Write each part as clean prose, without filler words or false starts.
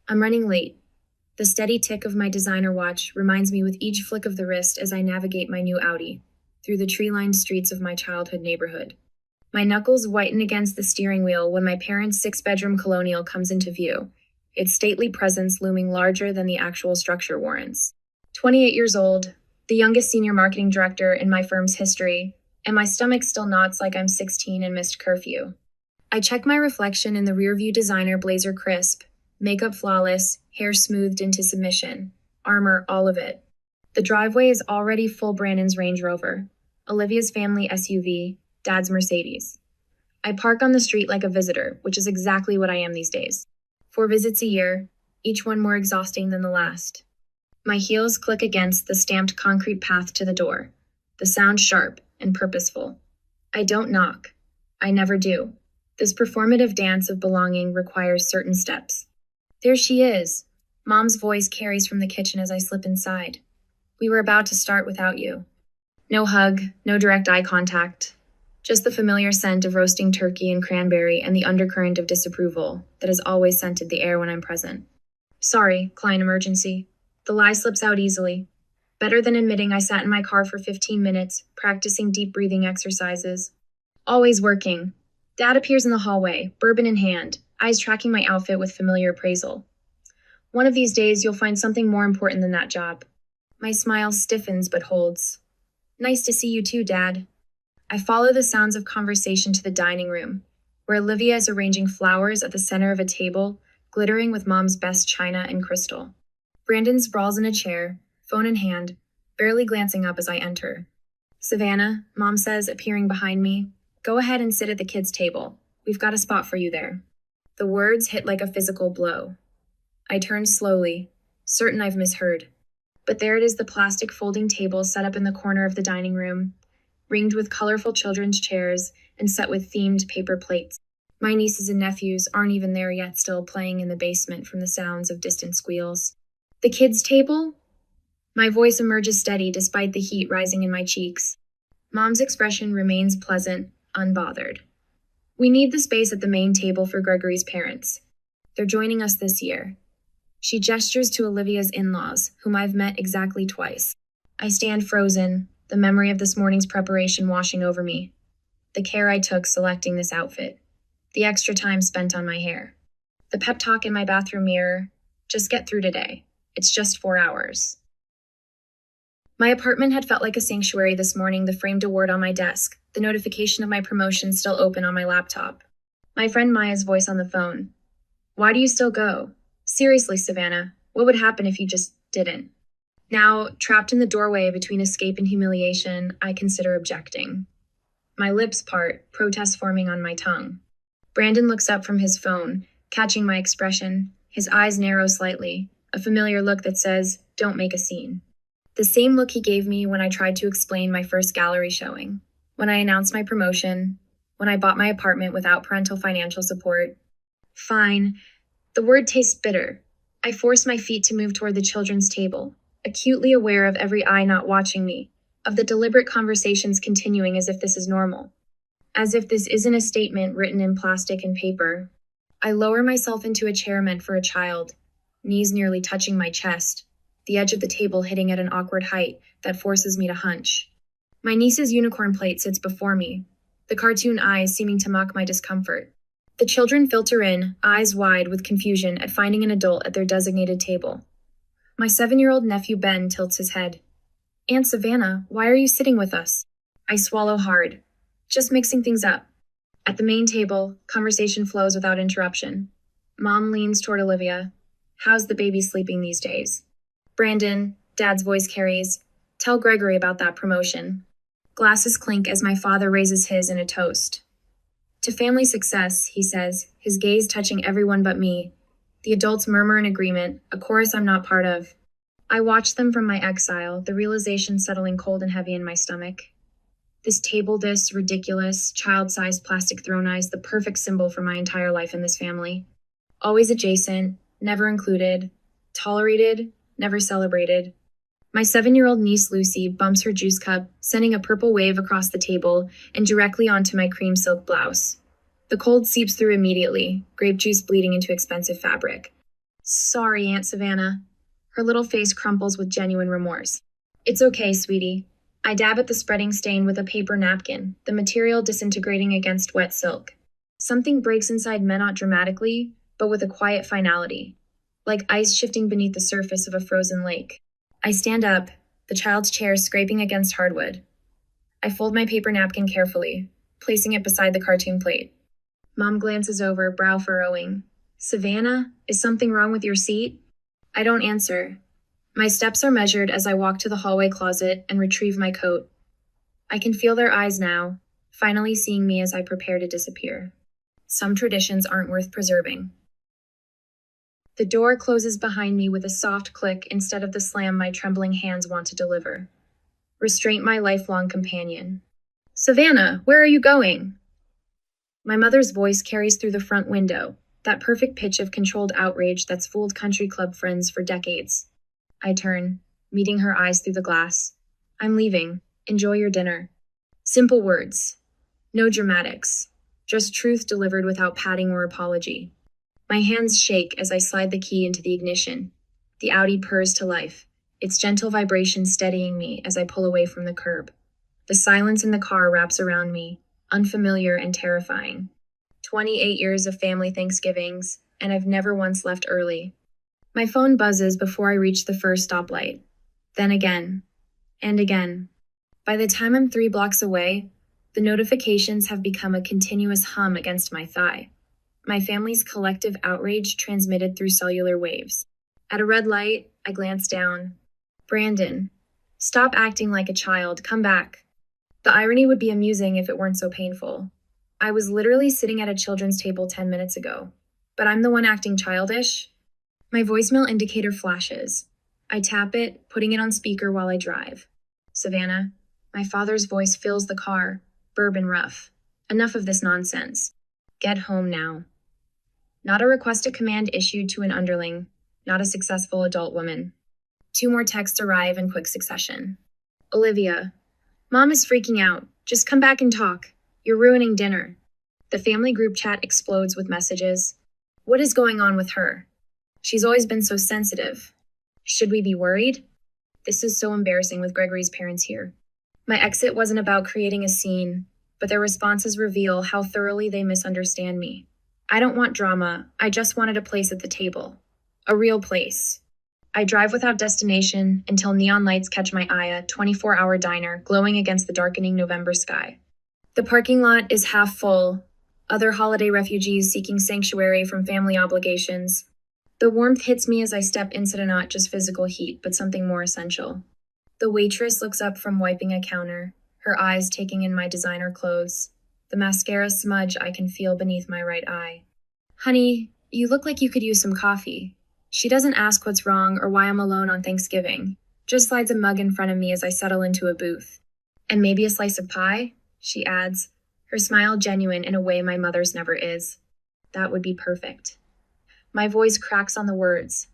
I'm running late. The steady tick of my designer watch reminds me with each flick of the wrist as I navigate my new Audi through the tree-lined streets of my childhood neighborhood. My knuckles whiten against the steering wheel when my parents' six-bedroom colonial comes into view, its stately presence looming larger than the actual structure warrants. 28 years old, the youngest senior marketing director in my firm's history, and my stomach still knots like I'm 16 and missed curfew. I check my reflection in the rearview designer blazer crisp, makeup flawless, hair smoothed into submission, armor, all of it. The driveway is already full Brandon's Range Rover, Olivia's family SUV, Dad's Mercedes. I park on the street like a visitor, which is exactly what I am these days. 4 visits a year, each one more exhausting than the last. My heels click against the stamped concrete path to the door, the sound sharp and purposeful. I don't knock. I never do. This performative dance of belonging requires certain steps. There she is. Mom's voice carries from the kitchen as I slip inside. We were about to start without you. No hug, no direct eye contact. Just the familiar scent of roasting turkey and cranberry and the undercurrent of disapproval that has always scented the air when I'm present. Sorry, client emergency. The lie slips out easily. Better than admitting I sat in my car for 15 minutes, practicing deep breathing exercises. Always working. Dad appears in the hallway, bourbon in hand, eyes tracking my outfit with familiar appraisal. One of these days, you'll find something more important than that job. My smile stiffens but holds. Nice to see you too, Dad. I follow the sounds of conversation to the dining room, where Olivia is arranging flowers at the center of a table, glittering with Mom's best china and crystal. Brandon sprawls in a chair, phone in hand, barely glancing up as I enter. Savannah, Mom says, appearing behind me, go ahead and sit at the kids' table. We've got a spot for you there. The words hit like a physical blow. I turn slowly, certain I've misheard. But there it is, the plastic folding table set up in the corner of the dining room, ringed with colorful children's chairs and set with themed paper plates. My nieces and nephews aren't even there yet, still playing in the basement from the sounds of distant squeals. The kids' table? My voice emerges steady despite the heat rising in my cheeks. Mom's expression remains pleasant, unbothered. We need the space at the main table for Gregory's parents. They're joining us this year. She gestures to Olivia's in-laws, whom I've met exactly twice. I stand frozen, the memory of this morning's preparation washing over me. The care I took selecting this outfit. The extra time spent on my hair. The pep talk in my bathroom mirror. Just get through today. It's just 4 hours. My apartment had felt like a sanctuary this morning, the framed award on my desk, the notification of my promotion still open on my laptop. My friend Maya's voice on the phone. Why do you still go? Seriously, Savannah, what would happen if you just didn't? Now, trapped in the doorway between escape and humiliation, I consider objecting. My lips part, protest forming on my tongue. Brandon looks up from his phone, catching my expression. His eyes narrow slightly, a familiar look that says, don't make a scene. The same look he gave me when I tried to explain my first gallery showing, when I announced my promotion, when I bought my apartment without parental financial support. Fine. The word tastes bitter. I force my feet to move toward the children's table, acutely aware of every eye not watching me, of the deliberate conversations continuing as if this is normal, as if this isn't a statement written in plastic and paper. I lower myself into a chair meant for a child, knees nearly touching my chest, the edge of the table hitting at an awkward height that forces me to hunch. My niece's unicorn plate sits before me, the cartoon eyes seeming to mock my discomfort. The children filter in, eyes wide with confusion at finding an adult at their designated table. My 7-year-old nephew Ben tilts his head. Aunt Savannah, why are you sitting with us? I swallow hard. Just mixing things up. At the main table, conversation flows without interruption. Mom leans toward Olivia. How's the baby sleeping these days? Brandon, Dad's voice carries. Tell Gregory about that promotion. Glasses clink as my father raises his in a toast. To family success, he says, his gaze touching everyone but me. The adults murmur in agreement, a chorus I'm not part of. I watch them from my exile, the realization settling cold and heavy in my stomach. This table, this ridiculous, child-sized plastic throne eyes, the perfect symbol for my entire life in this family. Always adjacent, never included, tolerated, never celebrated. My 7-year-old niece Lucy bumps her juice cup, sending a purple wave across the table and directly onto my cream silk blouse. The cold seeps through immediately, grape juice bleeding into expensive fabric. Sorry, Aunt Savannah. Her little face crumples with genuine remorse. It's okay, sweetie. I dab at the spreading stain with a paper napkin, the material disintegrating against wet silk. Something breaks inside me not dramatically, but with a quiet finality, like ice shifting beneath the surface of a frozen lake. I stand up, the child's chair scraping against hardwood. I fold my paper napkin carefully, placing it beside the cartoon plate. Mom glances over, brow furrowing. Savannah, is something wrong with your seat? I don't answer. My steps are measured as I walk to the hallway closet and retrieve my coat. I can feel their eyes now, finally seeing me as I prepare to disappear. Some traditions aren't worth preserving. The door closes behind me with a soft click instead of the slam my trembling hands want to deliver. Restraint my lifelong companion. Savannah, where are you going? My mother's voice carries through the front window, that perfect pitch of controlled outrage that's fooled country club friends for decades. I turn, meeting her eyes through the glass. I'm leaving. Enjoy your dinner. Simple words. No dramatics. Just truth delivered without padding or apology. My hands shake as I slide the key into the ignition. The Audi purrs to life, its gentle vibration steadying me as I pull away from the curb. The silence in the car wraps around me, unfamiliar and terrifying. 28 years of family Thanksgivings, and I've never once left early. My phone buzzes before I reach the first stoplight. Then again. And again. By the time I'm 3 blocks away, the notifications have become a continuous hum against my thigh. My family's collective outrage transmitted through cellular waves. At a red light, I glance down. Brandon, stop acting like a child, come back. The irony would be amusing if it weren't so painful. I was literally sitting at a children's table 10 minutes ago, but I'm the one acting childish. My voicemail indicator flashes. I tap it, putting it on speaker while I drive. Savannah, my father's voice fills the car, bourbon rough. Enough of this nonsense. Get home now. Not a request a command issued to an underling, not a successful adult woman. 2 more texts arrive in quick succession. Olivia, Mom is freaking out. Just come back and talk. You're ruining dinner. The family group chat explodes with messages. What is going on with her? She's always been so sensitive. Should we be worried? This is so embarrassing with Gregory's parents here. My exit wasn't about creating a scene, but their responses reveal how thoroughly they misunderstand me. I don't want drama, I just wanted a place at the table. A real place. I drive without destination until neon lights catch my eye, a 24-hour diner glowing against the darkening November sky. The parking lot is half full, other holiday refugees seeking sanctuary from family obligations. The warmth hits me as I step into not just physical heat, but something more essential. The waitress looks up from wiping a counter, her eyes taking in my designer clothes, the mascara smudge I can feel beneath my right eye. Honey, you look like you could use some coffee. She doesn't ask what's wrong or why I'm alone on Thanksgiving, just slides a mug in front of me as I settle into a booth. And maybe a slice of pie, she adds, her smile genuine in a way my mother's never is. That would be perfect. My voice cracks on the words.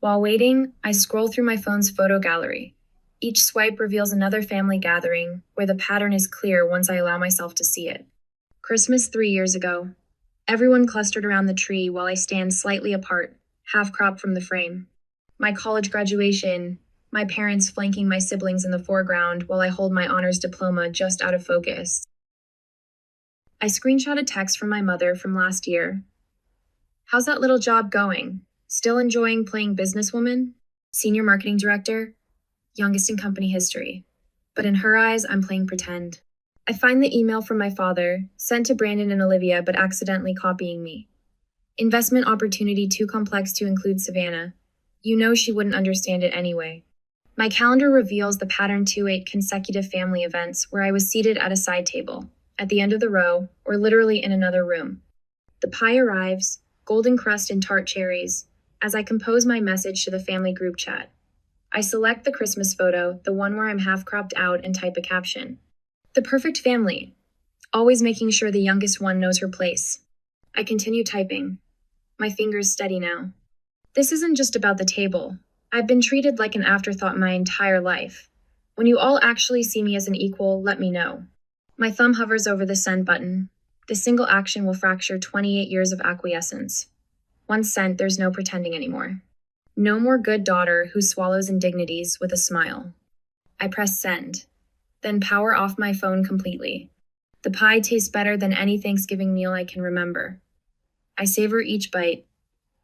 While waiting, I scroll through my phone's photo gallery. Each swipe reveals another family gathering, where the pattern is clear once I allow myself to see it. Christmas 3 years ago. Everyone clustered around the tree while I stand slightly apart, half cropped from the frame. My college graduation, my parents flanking my siblings in the foreground while I hold my honors diploma just out of focus. I screenshot a text from my mother from last year. How's that little job going? Still enjoying playing businesswoman? Senior marketing director? Youngest in company history. But in her eyes, I'm playing pretend. I find the email from my father, sent to Brandon and Olivia, but accidentally copying me. Investment opportunity too complex to include Savannah. You know she wouldn't understand it anyway. My calendar reveals the pattern 2-8 consecutive family events where I was seated at a side table, at the end of the row, or literally in another room. The pie arrives, golden crust and tart cherries, as I compose my message to the family group chat. I select the Christmas photo, the one where I'm half cropped out, and type a caption. The perfect family, always making sure the youngest one knows her place. I continue typing. My fingers steady now. This isn't just about the table. I've been treated like an afterthought my entire life. When you all actually see me as an equal, let me know. My thumb hovers over the send button. This single action will fracture 28 years of acquiescence. Once sent, there's no pretending anymore. No more good daughter who swallows indignities with a smile. I press send, then power off my phone completely. The pie tastes better than any Thanksgiving meal I can remember. I savor each bite,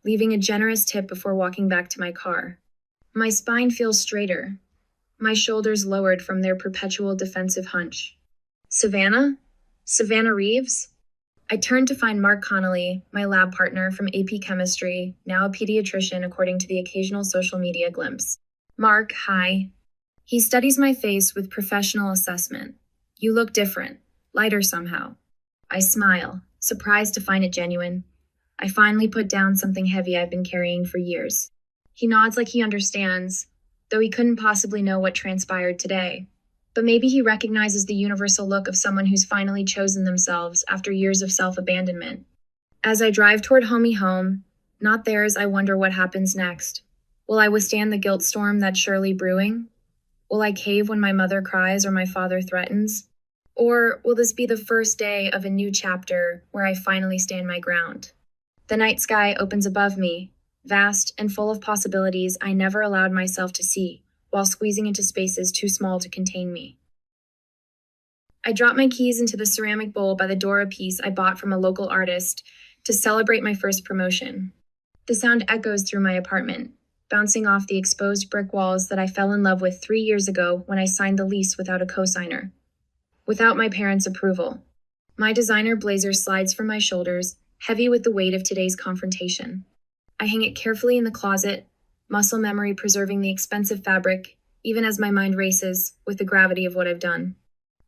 leaving a generous tip before walking back to my car. My spine feels straighter, my shoulders lowered from their perpetual defensive hunch. Savannah? Savannah Reeves? I turned to find Mark Connolly, my lab partner from AP Chemistry, now a pediatrician according to the occasional social media glimpse. Mark, hi. He studies my face with professional assessment. You look different, lighter somehow. I smile, surprised to find it genuine. I finally put down something heavy I've been carrying for years. He nods like he understands, though he couldn't possibly know what transpired today. But maybe he recognizes the universal look of someone who's finally chosen themselves after years of self-abandonment. As I drive toward homie home, not theirs, I wonder what happens next. Will I withstand the guilt storm that's surely brewing? Will I cave when my mother cries or my father threatens? Or will this be the first day of a new chapter where I finally stand my ground? The night sky opens above me, vast and full of possibilities I never allowed myself to see, while squeezing into spaces too small to contain me. I drop my keys into the ceramic bowl by the door, a piece I bought from a local artist to celebrate my first promotion. The sound echoes through my apartment, bouncing off the exposed brick walls that I fell in love with 3 years ago when I signed the lease without a cosigner. Without my parents' approval. My designer blazer slides from my shoulders, heavy with the weight of today's confrontation. I hang it carefully in the closet, muscle memory preserving the expensive fabric, even as my mind races with the gravity of what I've done.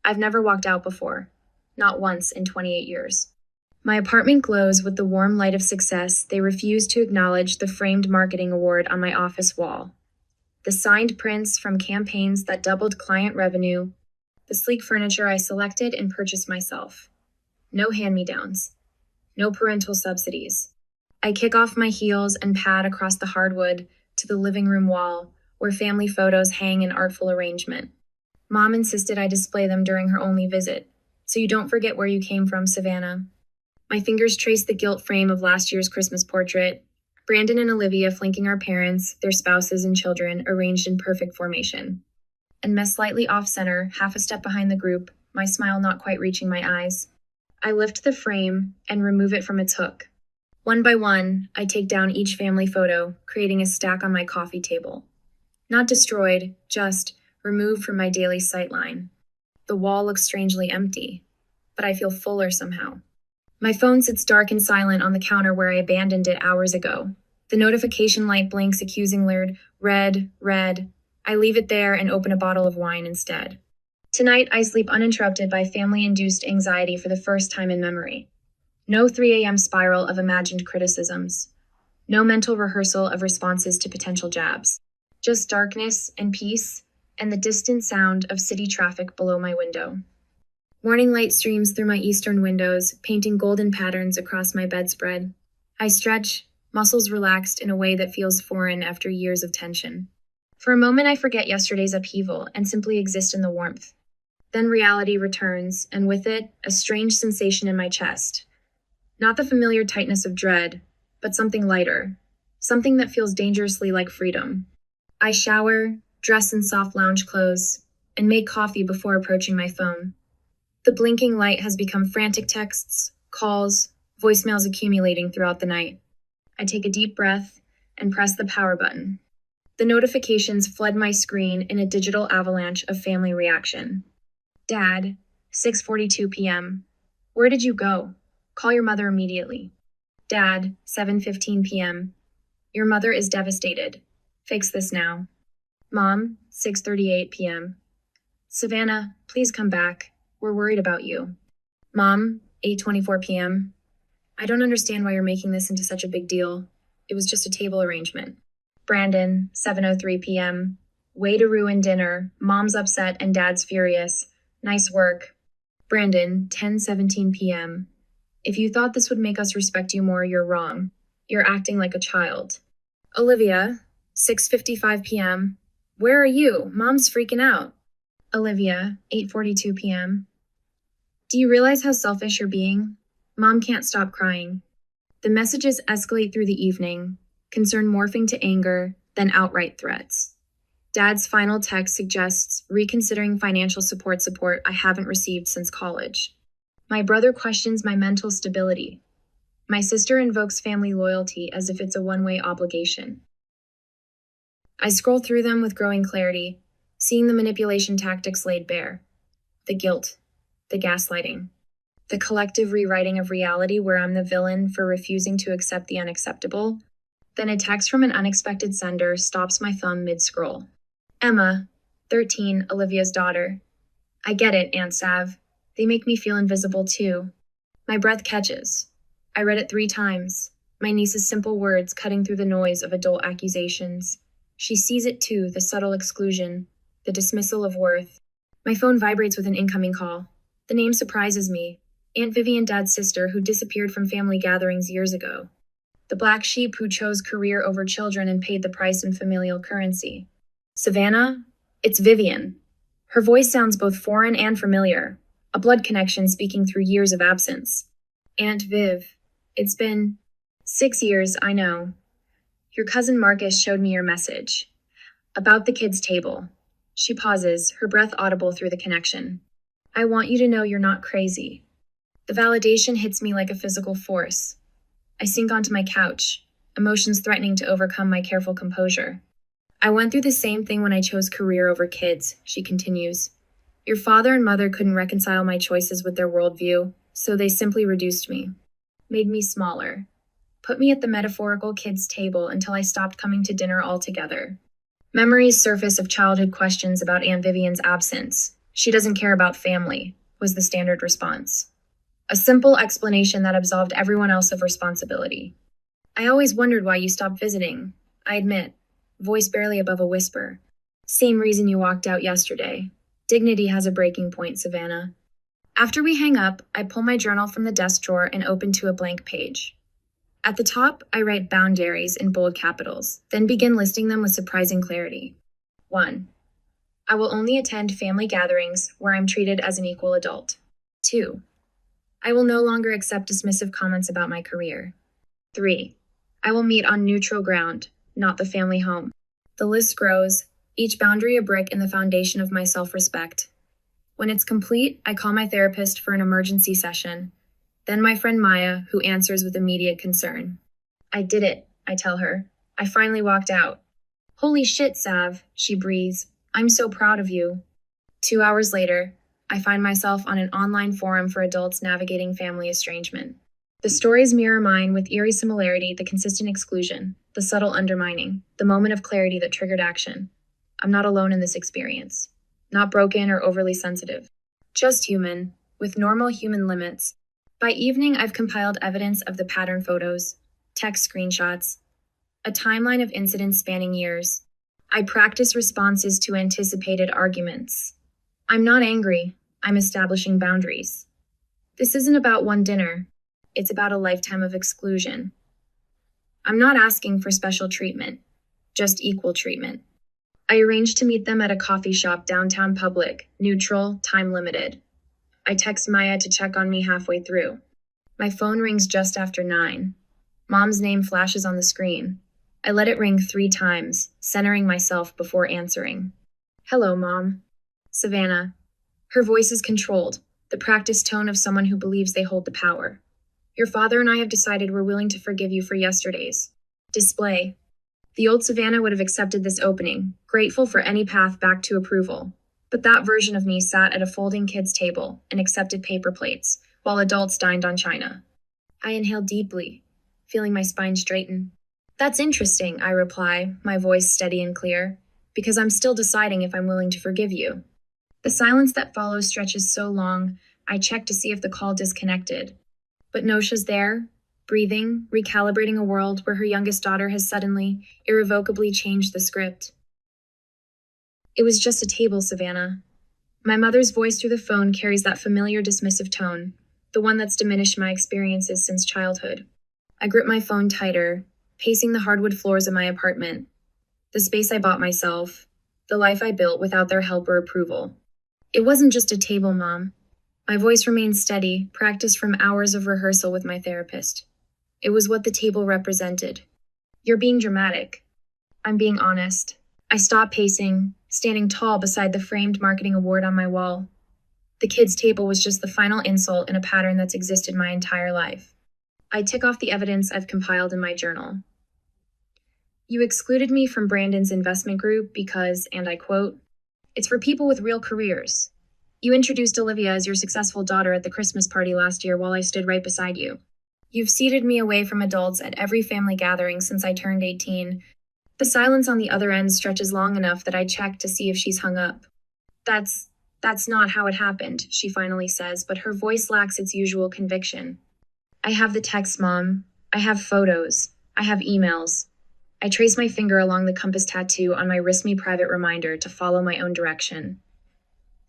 I've never walked out before, not once in 28 years. My apartment glows with the warm light of success they refuse to acknowledge the framed marketing award on my office wall. The signed prints from campaigns that doubled client revenue, the sleek furniture I selected and purchased myself. No hand-me-downs. No parental subsidies. I kick off my heels and pad across the hardwood to the living room wall, where family photos hang in artful arrangement. Mom insisted I display them during her only visit, so you don't forget where you came from, Savannah. My fingers trace the gilt frame of last year's Christmas portrait, Brandon and Olivia flanking our parents, their spouses and children arranged in perfect formation. And Mess slightly off-center, half a step behind the group, my smile not quite reaching my eyes. I lift the frame and remove it from its hook. One by one, I take down each family photo, creating a stack on my coffee table. Not destroyed, just removed from my daily sightline. The wall looks strangely empty, but I feel fuller somehow. My phone sits dark and silent on the counter where I abandoned it hours ago. The notification light blinks accusing red, red. I leave it there and open a bottle of wine instead. Tonight, I sleep uninterrupted by family-induced anxiety for the first time in memory. No 3 a.m. spiral of imagined criticisms. No mental rehearsal of responses to potential jabs. Just darkness and peace, and the distant sound of city traffic below my window. Morning light streams through my eastern windows, painting golden patterns across my bedspread. I stretch, muscles relaxed in a way that feels foreign after years of tension. For a moment, I forget yesterday's upheaval and simply exist in the warmth. Then reality returns, and with it, a strange sensation in my chest. Not the familiar tightness of dread, but something lighter. Something that feels dangerously like freedom. I shower, dress in soft lounge clothes, and make coffee before approaching my phone. The blinking light has become frantic texts, calls, voicemails accumulating throughout the night. I take a deep breath and press the power button. The notifications flood my screen in a digital avalanche of family reaction. Dad, 6:42 p.m. Where did you go? Call your mother immediately. Dad, 7:15 p.m. Your mother is devastated. Fix this now. Mom, 6:38 p.m. Savannah, please come back. We're worried about you. Mom, 8:24 p.m. I don't understand why you're making this into such a big deal. It was just a table arrangement. Brandon, 7:03 p.m. Way to ruin dinner. Mom's upset and Dad's furious. Nice work. Brandon, 10:17 p.m. If you thought this would make us respect you more, you're wrong. You're acting like a child. Olivia, 6:55 p.m. Where are you? Mom's freaking out. Olivia, 8:42 p.m. Do you realize how selfish you're being? Mom can't stop crying. The messages escalate through the evening, concern morphing to anger, then outright threats. Dad's final text suggests reconsidering financial support I haven't received since college. My brother questions my mental stability. My sister invokes family loyalty as if it's a one-way obligation. I scroll through them with growing clarity, seeing the manipulation tactics laid bare. The guilt, the gaslighting, the collective rewriting of reality where I'm the villain for refusing to accept the unacceptable. Then a text from an unexpected sender stops my thumb mid-scroll. Emma, 13, Olivia's daughter. I get it, Aunt Sav. They make me feel invisible too. My breath catches. I read it 3 times, my niece's simple words cutting through the noise of adult accusations. She sees it too, the subtle exclusion, the dismissal of worth. My phone vibrates with an incoming call. The name surprises me. Aunt Vivian, Dad's sister, who disappeared from family gatherings years ago. The black sheep who chose career over children and paid the price in familial currency. Savannah? It's Vivian. Her voice sounds both foreign and familiar, a blood connection speaking through years of absence. Aunt Viv. It's been 6 years, I know. Your cousin Marcus showed me your message. About the kids' table. She pauses, her breath audible through the connection. I want you to know you're not crazy. The validation hits me like a physical force. I sink onto my couch, emotions threatening to overcome my careful composure. I went through the same thing when I chose career over kids, she continues. Your father and mother couldn't reconcile my choices with their worldview, so they simply reduced me. Made me smaller. Put me at the metaphorical kids' table until I stopped coming to dinner altogether. Memories surface of childhood questions about Aunt Vivian's absence. She doesn't care about family, was the standard response. A simple explanation that absolved everyone else of responsibility. I always wondered why you stopped visiting, I admit, voice barely above a whisper. Same reason you walked out yesterday. Dignity has a breaking point, Savannah. After we hang up, I pull my journal from the desk drawer and open to a blank page. At the top, I write boundaries in bold capitals, then begin listing them with surprising clarity. 1. I will only attend family gatherings where I'm treated as an equal adult. 2. I will no longer accept dismissive comments about my career. 3. I will meet on neutral ground, not the family home. The list grows, each boundary a brick in the foundation of my self-respect. When it's complete, I call my therapist for an emergency session. Then my friend Maya, who answers with immediate concern. I did it, I tell her. I finally walked out. Holy shit, Sav, she breathes. I'm so proud of you. 2 hours later, I find myself on an online forum for adults navigating family estrangement. The stories mirror mine with eerie similarity, the consistent exclusion, the subtle undermining, the moment of clarity that triggered action. I'm not alone in this experience. Not broken or overly sensitive. Just human, with normal human limits. By evening, I've compiled evidence of the pattern photos, text screenshots, a timeline of incidents spanning years. I practice responses to anticipated arguments. I'm not angry. I'm establishing boundaries. This isn't about one dinner. It's about a lifetime of exclusion. I'm not asking for special treatment, just equal treatment. I arranged to meet them at a coffee shop downtown public, neutral, time limited. I text Maya to check on me halfway through. My phone rings just after 9. Mom's name flashes on the screen. I let it ring 3 times, centering myself before answering. Hello, Mom. Savannah. Her voice is controlled, the practiced tone of someone who believes they hold the power. Your father and I have decided we're willing to forgive you for yesterday's display. The old Savannah would have accepted this opening, grateful for any path back to approval. But that version of me sat at a folding kids' table and accepted paper plates, while adults dined on china. I inhaled deeply, feeling my spine straighten. That's interesting, I reply, my voice steady and clear, because I'm still deciding if I'm willing to forgive you. The silence that follows stretches so long, I check to see if the call disconnected. But Nosha's there, breathing, recalibrating a world where her youngest daughter has suddenly, irrevocably changed the script. It was just a table, Savannah. My mother's voice through the phone carries that familiar dismissive tone, the one that's diminished my experiences since childhood. I grip my phone tighter, pacing the hardwood floors of my apartment. The space I bought myself, the life I built without their help or approval. It wasn't just a table, Mom. My voice remained steady, practiced from hours of rehearsal with my therapist. It was what the table represented. You're being dramatic. I'm being honest. I stopped pacing, standing tall beside the framed marketing award on my wall. The kids' table was just the final insult in a pattern that's existed my entire life. I tick off the evidence I've compiled in my journal. You excluded me from Brandon's investment group because, and I quote, "It's for people with real careers. You introduced Olivia as your successful daughter at the Christmas party last year while I stood right beside you. You've seated me away from adults at every family gathering since I turned 18. The silence on the other end stretches long enough that I check to see if she's hung up. That's not how it happened," she finally says, but her voice lacks its usual conviction. "I have the text, Mom. I have photos. I have emails." I trace my finger along the compass tattoo on my wrist me private reminder to follow my own direction.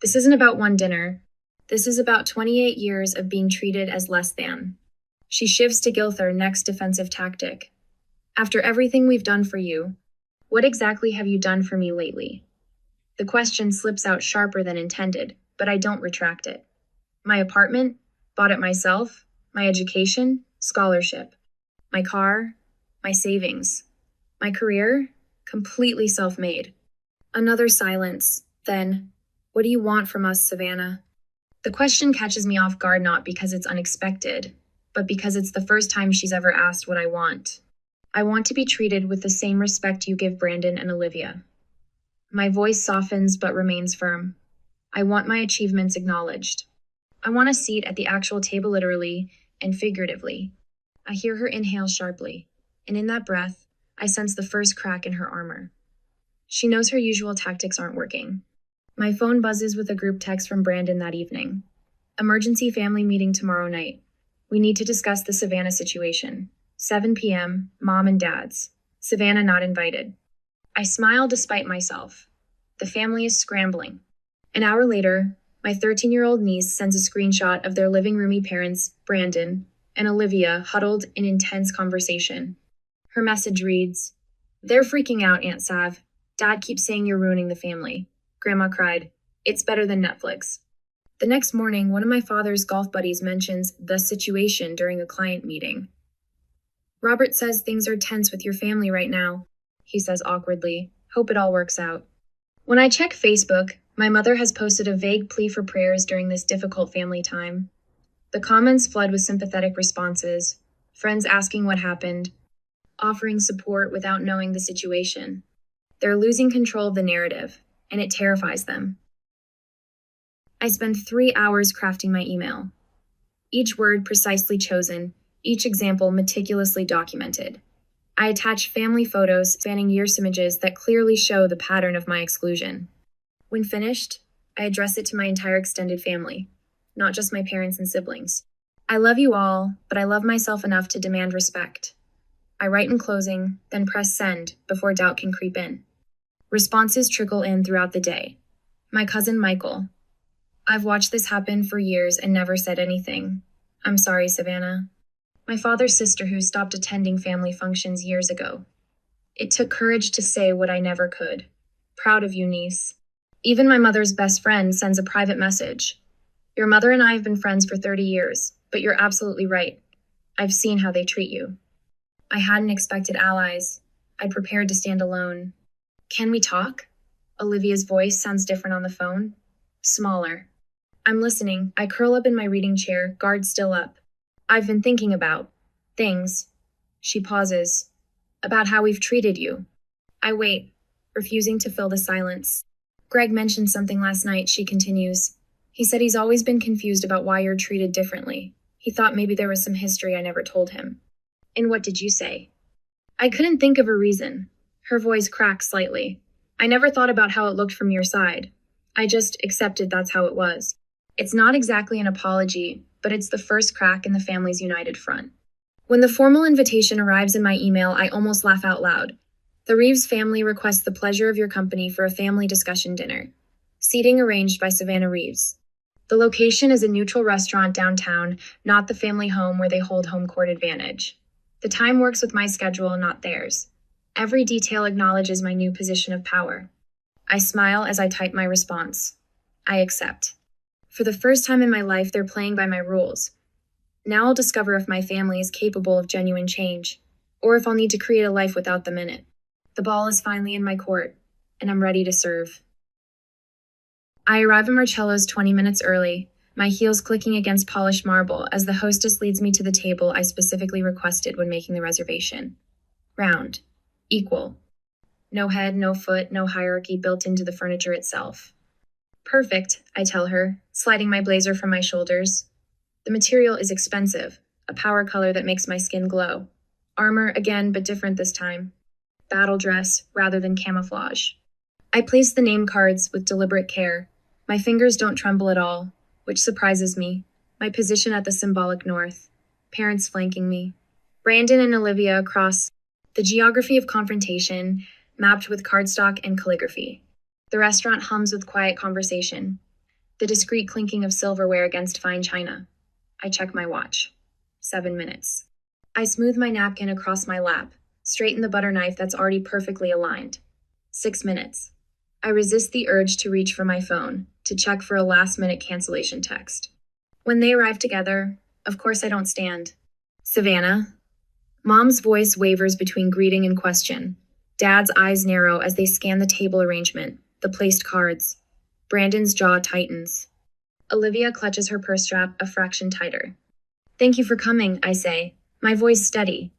This isn't about one dinner. This is about 28 years of being treated as less than. She shifts to Gilther, next defensive tactic. "After everything we've done for you, what exactly have you done for me lately?" The question slips out sharper than intended, but I don't retract it. My apartment? Bought it myself? My education? Scholarship. My car? My savings. My career? Completely self-made. Another silence. Then, "What do you want from us, Savannah?" The question catches me off guard not because it's unexpected, but because it's the first time she's ever asked what I want. I want to be treated with the same respect you give Brandon and Olivia. My voice softens but remains firm. I want my achievements acknowledged. I want a seat at the actual table literally and figuratively. I hear her inhale sharply, and in that breath, I sense the first crack in her armor. She knows her usual tactics aren't working. My phone buzzes with a group text from Brandon that evening. "Emergency family meeting tomorrow night. We need to discuss the Savannah situation. 7 p.m., Mom and Dad's. Savannah not invited." I smile despite myself. The family is scrambling. An hour later, my 13-year-old niece sends a screenshot of their living roomy parents, Brandon, and Olivia huddled in intense conversation. Her message reads, "They're freaking out, Aunt Sav. Dad keeps saying you're ruining the family." Grandma cried, "It's better than Netflix." The next morning, one of my father's golf buddies mentions the situation during a client meeting. "Robert says things are tense with your family right now," he says awkwardly. "Hope it all works out." When I check Facebook, my mother has posted a vague plea for prayers during this difficult family time. The comments flood with sympathetic responses, friends asking what happened, offering support without knowing the situation. They're losing control of the narrative, and it terrifies them. I spend 3 hours crafting my email. Each word precisely chosen, each example meticulously documented. I attach family photos spanning years images that clearly show the pattern of my exclusion. When finished, I address it to my entire extended family, not just my parents and siblings. "I love you all, but I love myself enough to demand respect." I write in closing, then press send before doubt can creep in. Responses trickle in throughout the day. My cousin Michael. "I've watched this happen for years and never said anything. I'm sorry, Savannah." My father's sister who stopped attending family functions years ago. "It took courage to say what I never could. Proud of you, niece." Even my mother's best friend sends a private message. "Your mother and I have been friends for 30 years, but you're absolutely right. I've seen how they treat you." I hadn't expected allies. I'd prepared to stand alone. "Can we talk?" Olivia's voice sounds different on the phone. Smaller. I'm listening. I curl up in my reading chair, guard still up. "I've been thinking about things." She pauses. "About how we've treated you." I wait, refusing to fill the silence. "Greg mentioned something last night," she continues. "He said he's always been confused about why you're treated differently. He thought maybe there was some history I never told him." "And what did you say?" I couldn't think of a reason. Her voice cracked slightly. "I never thought about how it looked from your side. I just accepted that's how it was." It's not exactly an apology, but it's the first crack in the family's united front. When the formal invitation arrives in my email, I almost laugh out loud. The Reeves family requests the pleasure of your company for a family discussion dinner. Seating arranged by Savannah Reeves. The location is a neutral restaurant downtown, not the family home where they hold home court advantage. The time works with my schedule, not theirs. Every detail acknowledges my new position of power. I smile as I type my response. I accept. For the first time in my life, they're playing by my rules. Now I'll discover if my family is capable of genuine change, or if I'll need to create a life without them in it. The ball is finally in my court, and I'm ready to serve. I arrive at Marcello's 20 minutes early, my heels clicking against polished marble as the hostess leads me to the table I specifically requested when making the reservation. Round. Equal. No head, no foot, no hierarchy built into the furniture itself. Perfect, I tell her, sliding my blazer from my shoulders. The material is expensive, a power color that makes my skin glow. Armor again, but different this time. Battle dress rather than camouflage. I place the name cards with deliberate care. My fingers don't tremble at all, which surprises me. My position at the symbolic north. Parents flanking me. Brandon and Olivia across. The geography of confrontation, mapped with cardstock and calligraphy. The restaurant hums with quiet conversation. The discreet clinking of silverware against fine china. I check my watch. 7 minutes. I smooth my napkin across my lap, straighten the butter knife that's already perfectly aligned. 6 minutes. I resist the urge to reach for my phone, to check for a last-minute cancellation text. When they arrive together, of course I don't stand. Savannah. Mom's voice wavers between greeting and question. Dad's eyes narrow as they scan the table arrangement, the placed cards. Brandon's jaw tightens. Olivia clutches her purse strap a fraction tighter. Thank you for coming, I say, my voice steady.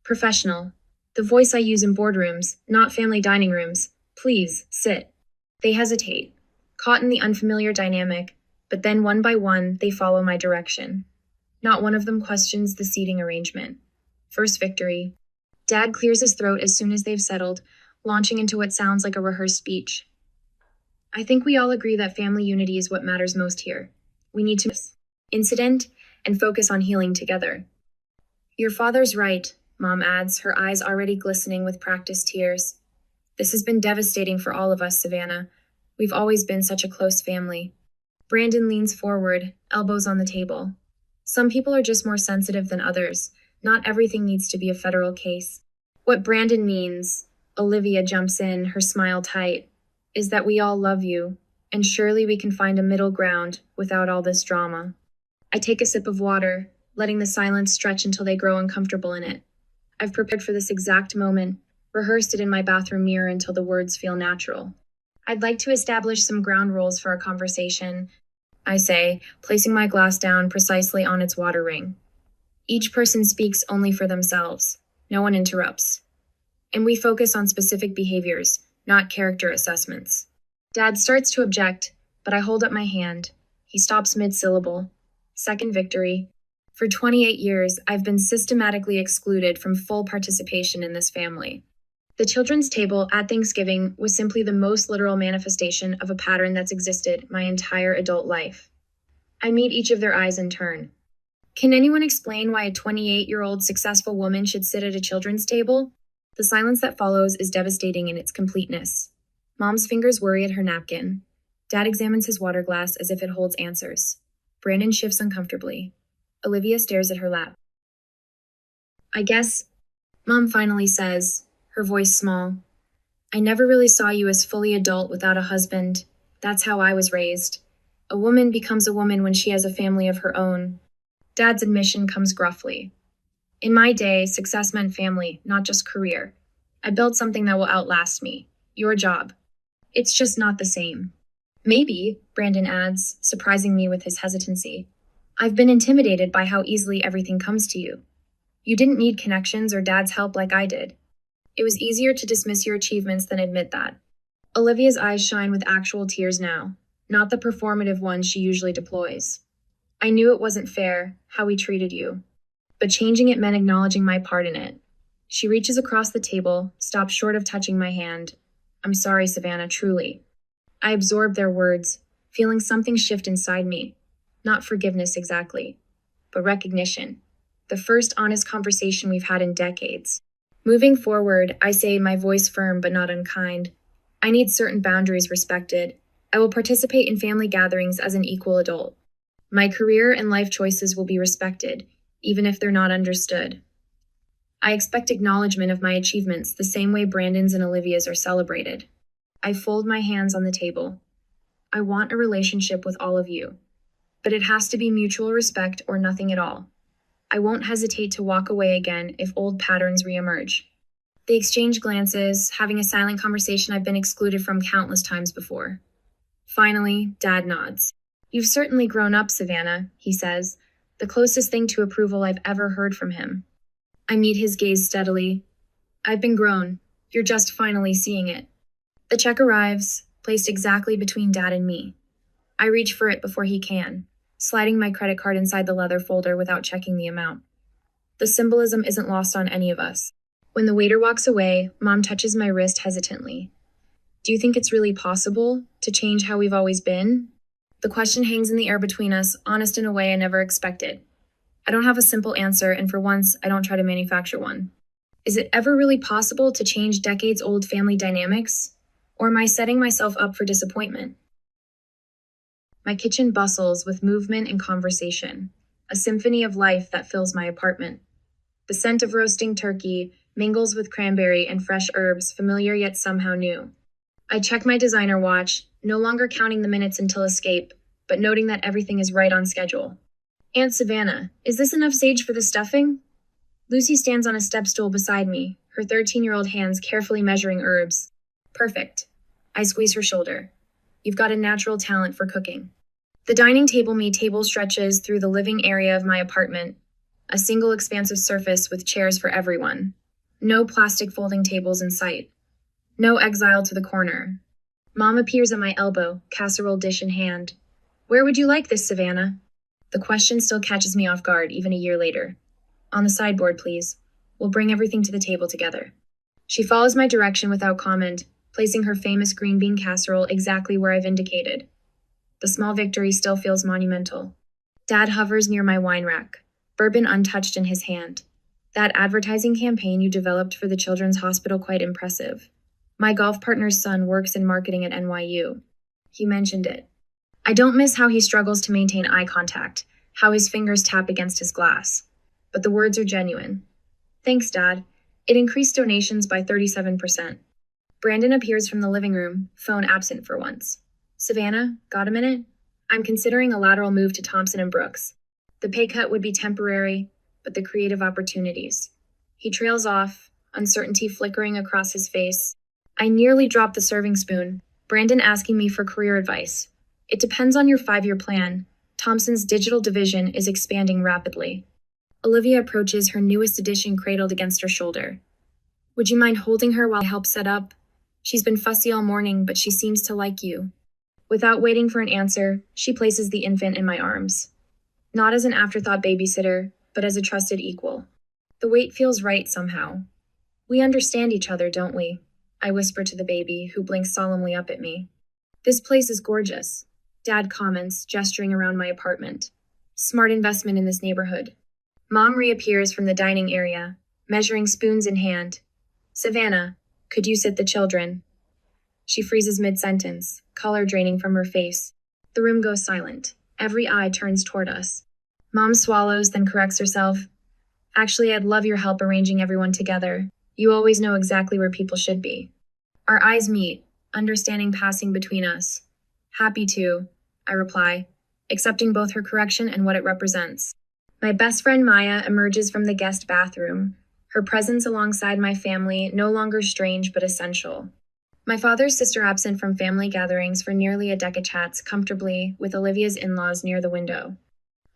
Professional. The voice I use in boardrooms, not family dining rooms. Please, sit. They hesitate, caught in the unfamiliar dynamic, but then one by one, they follow my direction. Not one of them questions the seating arrangement. First victory. Dad clears his throat as soon as they've settled, launching into what sounds like a rehearsed speech. I think we all agree that family unity is what matters most here. We need to incident and focus on healing together. Your father's right, Mom adds, her eyes already glistening with practiced tears. This has been devastating for all of us, Savannah. We've always been such a close family. Brandon leans forward, elbows on the table. Some people are just more sensitive than others. Not everything needs to be a federal case. What Brandon means, Olivia jumps in, her smile tight, is that we all love you, and surely we can find a middle ground without all this drama. I take a sip of water, letting the silence stretch until they grow uncomfortable in it. I've prepared for this exact moment, rehearsed it in my bathroom mirror until the words feel natural. I'd like to establish some ground rules for our conversation, I say, placing my glass down precisely on its water ring. Each person speaks only for themselves. No one interrupts. And we focus on specific behaviors, not character assessments. Dad starts to object, but I hold up my hand. He stops mid-syllable. Second victory. For 28 years, I've been systematically excluded from full participation in this family. The children's table at Thanksgiving was simply the most literal manifestation of a pattern that's existed my entire adult life. I meet each of their eyes in turn. Can anyone explain why a 28-year-old successful woman should sit at a children's table? The silence that follows is devastating in its completeness. Mom's fingers worry at her napkin. Dad examines his water glass as if it holds answers. Brandon shifts uncomfortably. Olivia stares at her lap. I guess, Mom finally says, her voice small. I never really saw you as fully adult without a husband. That's how I was raised. A woman becomes a woman when she has a family of her own. Dad's admission comes gruffly. In my day, success meant family, not just career. I built something that will outlast me. Your job. It's just not the same. Maybe, Brandon adds, surprising me with his hesitancy. I've been intimidated by how easily everything comes to you. You didn't need connections or Dad's help like I did. It was easier to dismiss your achievements than admit that. Olivia's eyes shine with actual tears now, not the performative ones she usually deploys. I knew it wasn't fair, how we treated you. But changing it meant acknowledging my part in it. She reaches across the table, stops short of touching my hand. I'm sorry, Savannah, truly. I absorbed their words, feeling something shift inside me. Not forgiveness exactly, but recognition. The first honest conversation we've had in decades. Moving forward, I say, my voice firm but not unkind. I need certain boundaries respected. I will participate in family gatherings as an equal adult. My career and life choices will be respected, even if they're not understood. I expect acknowledgement of my achievements the same way Brandon's and Olivia's are celebrated. I fold my hands on the table. I want a relationship with all of you, but it has to be mutual respect or nothing at all. I won't hesitate to walk away again if old patterns reemerge. They exchange glances, having a silent conversation I've been excluded from countless times before. Finally, Dad nods. You've certainly grown up, Savannah, he says, the closest thing to approval I've ever heard from him. I meet his gaze steadily. I've been grown. You're just finally seeing it. The check arrives, placed exactly between Dad and me. I reach for it before he can, sliding my credit card inside the leather folder without checking the amount. The symbolism isn't lost on any of us. When the waiter walks away, Mom touches my wrist hesitantly. Do you think it's really possible to change how we've always been? The question hangs in the air between us, honest in a way I never expected. I don't have a simple answer, and for once, I don't try to manufacture one. Is it ever really possible to change decades-old family dynamics? Or am I setting myself up for disappointment? My kitchen bustles with movement and conversation, a symphony of life that fills my apartment. The scent of roasting turkey mingles with cranberry and fresh herbs, familiar yet somehow new. I check my designer watch, no longer counting the minutes until escape, but noting that everything is right on schedule. Aunt Savannah, is this enough sage for the stuffing? Lucy stands on a step stool beside me, her 13-year-old hands carefully measuring herbs. Perfect. I squeeze her shoulder. You've got a natural talent for cooking. The dining table stretches through the living area of my apartment, a single expansive surface with chairs for everyone. No plastic folding tables in sight. No exile to the corner. Mom appears at my elbow, casserole dish in hand. Where would you like this, Savannah? The question still catches me off guard, even a year later. On the sideboard, please. We'll bring everything to the table together. She follows my direction without comment, placing her famous green bean casserole exactly where I've indicated. The small victory still feels monumental. Dad hovers near my wine rack, bourbon untouched in his hand. That advertising campaign you developed for the Children's Hospital quite impressive. My golf partner's son works in marketing at NYU. He mentioned it. I don't miss how he struggles to maintain eye contact, how his fingers tap against his glass. But the words are genuine. Thanks, Dad. It increased donations by 37%. Brandon appears from the living room, phone absent for once. Savannah, got a minute? I'm considering a lateral move to Thompson & Brooks. The pay cut would be temporary, but the creative opportunities. He trails off, uncertainty flickering across his face. I nearly dropped the serving spoon, Brandon asking me for career advice. It depends on your 5-year plan. Thompson's digital division is expanding rapidly. Olivia approaches, her newest edition cradled against her shoulder. Would you mind holding her while I help set up? She's been fussy all morning, but she seems to like you. Without waiting for an answer, she places the infant in my arms. Not as an afterthought babysitter, but as a trusted equal. The weight feels right somehow. We understand each other, don't we? I whisper to the baby, who blinks solemnly up at me. This place is gorgeous, Dad comments, gesturing around my apartment. Smart investment in this neighborhood. Mom reappears from the dining area, measuring spoons in hand. Savannah, could you sit the children? She freezes mid-sentence, color draining from her face. The room goes silent. Every eye turns toward us. Mom swallows, then corrects herself. Actually, I'd love your help arranging everyone together. You always know exactly where people should be. Our eyes meet, understanding passing between us. Happy to, I reply, accepting both her correction and what it represents. My best friend Maya emerges from the guest bathroom, her presence alongside my family no longer strange but essential. My father's sister absent from family gatherings for nearly a decade chats comfortably with Olivia's in-laws near the window.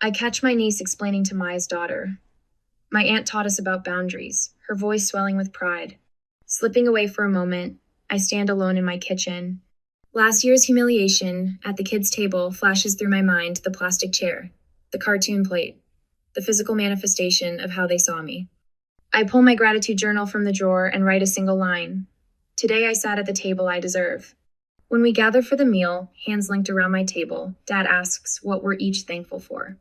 I catch my niece explaining to Maya's daughter. My aunt taught us about boundaries, her voice swelling with pride. Slipping away for a moment, I stand alone in my kitchen. Last year's humiliation at the kids' table flashes through my mind: the plastic chair, the cartoon plate, the physical manifestation of how they saw me. I pull my gratitude journal from the drawer and write a single line. Today I sat at the table I deserve. When we gather for the meal, hands linked around my table, Dad asks what we're each thankful for.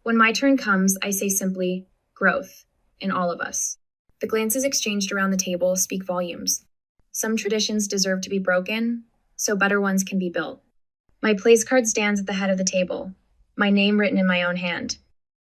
When my turn comes, I say simply, growth, in all of us. The glances exchanged around the table speak volumes. Some traditions deserve to be broken, so better ones can be built. My place card stands at the head of the table, my name written in my own hand.